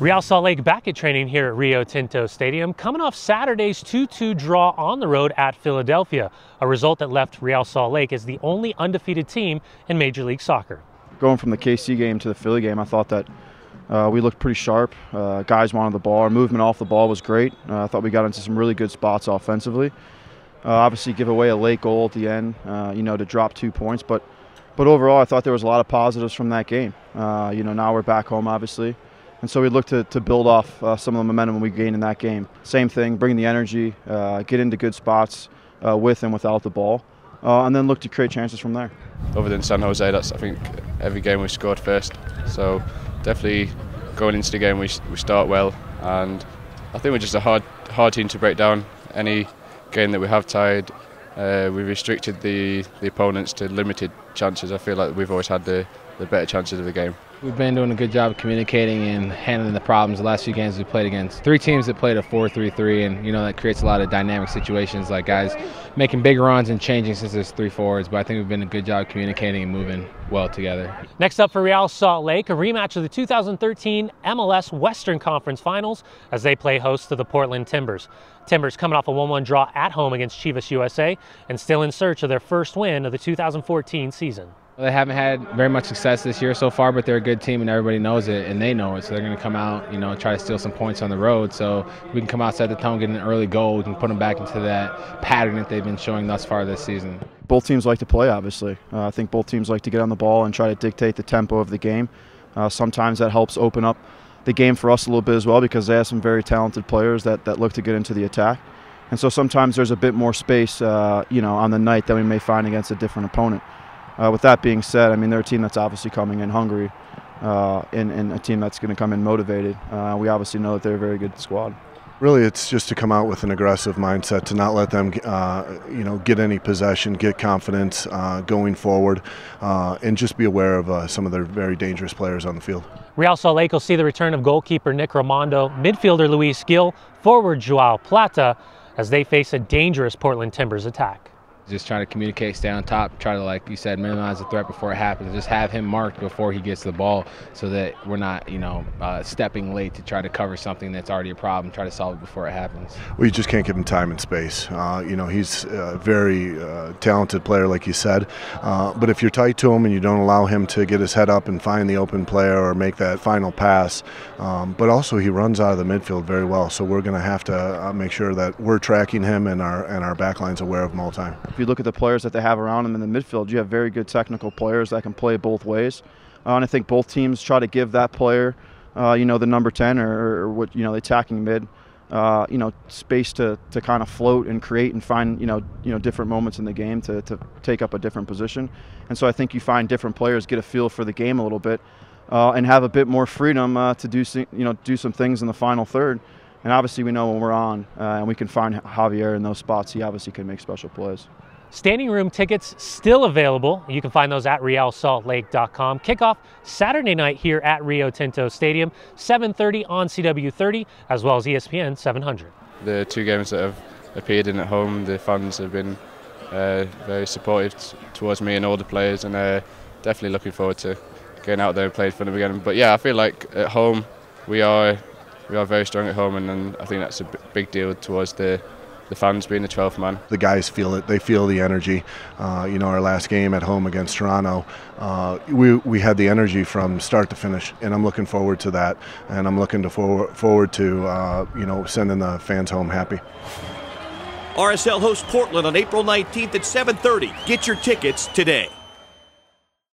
Real Salt Lake back at training here at Rio Tinto Stadium, coming off Saturday's 2-2 draw on the road at Philadelphia, a result that left Real Salt Lake as the only undefeated team in Major League Soccer. Going from the KC game to the Philly game, I thought that we looked pretty sharp. Guys wanted the ball. Our movement off the ball was great. I thought we got into some really good spots offensively. Obviously, give away a late goal at the end, to drop 2 points. But overall, I thought there was a lot of positives from that game. Now we're back home, obviously. And so we look to build off some of the momentum we gained in that game. Same thing, bring the energy, get into good spots with and without the ball, and then look to create chances from there. Other than San Jose, I think every game we scored first. So definitely going into the game we start well, and I think we're just a hard team to break down. Any game that we have tied, we restricted the opponents to limited chances. I feel like we've always had the better chances of the game. We've been doing a good job of communicating and handling the problems the last few games we played against. 3 teams that played a 4-3-3, and that creates a lot of dynamic situations, like guys making big runs and changing since there's 3 forwards. But I think we've been a good job communicating and moving well together. Next up for Real Salt Lake, a rematch of the 2013 MLS Western Conference Finals as they play host to the Portland Timbers. Timbers coming off a 1-1 draw at home against Chivas USA and still in search of their first win of the 2014 season. They haven't had very much success this year so far, but they're a good team and everybody knows it, and they know it. So they're going to come out, try to steal some points on the road. So we can come out, set the tone, get an early goal. We can put them back into that pattern that they've been showing thus far this season. Both teams like to play, obviously. I think both teams like to get on the ball and try to dictate the tempo of the game. Sometimes that helps open up the game for us a little bit as well, because they have some very talented players that look to get into the attack. And so sometimes there's a bit more space, on the night than we may find against a different opponent. With that being said, they're a team that's obviously coming in hungry and a team that's going to come in motivated. We obviously know that they're a very good squad. Really, it's just to come out with an aggressive mindset, to not let them, get any possession, get confidence going forward, and just be aware of some of their very dangerous players on the field. Real Salt Lake will see the return of goalkeeper Nick Ramondo, midfielder Luis Gil, forward Joao Plata, as they face a dangerous Portland Timbers attack. Just try to communicate, stay on top, try to, like you said, minimize the threat before it happens. Just have him marked before he gets the ball so that we're not, stepping late to try to cover something that's already a problem, try to solve it before it happens. Well, you just can't give him time and space. He's a very talented player, like you said, but if you're tight to him and you don't allow him to get his head up and find the open player or make that final pass, but also he runs out of the midfield very well, so we're going to have to make sure that we're tracking him and our backline's aware of him all the time. If you look at the players that they have around them in the midfield, you have very good technical players that can play both ways. And I think both teams try to give that player, the number 10 or what, the attacking mid, space to kind of float and create and find, different moments in the game to take up a different position. And so I think you find different players get a feel for the game a little bit and have a bit more freedom to do some things in the final third. And obviously we know when we're on and we can find Javier in those spots, he obviously can make special plays. Standing room tickets still available. You can find those at realsaltlake.com. Kickoff Saturday night here at Rio Tinto Stadium, 7:30 on CW30, as well as ESPN 700. The 2 games that have appeared in at home, the fans have been very supportive towards me and all the players, and definitely looking forward to getting out there and playing for them again. But yeah, I feel like at home we are very strong at home, and I think that's a big deal towards the fans being the 12th man. The guys feel it. They feel the energy. Our last game at home against Toronto, we had the energy from start to finish, and I'm looking forward to that, and I'm looking forward to sending the fans home happy. RSL hosts Portland on April 19th at 7:30. Get your tickets today.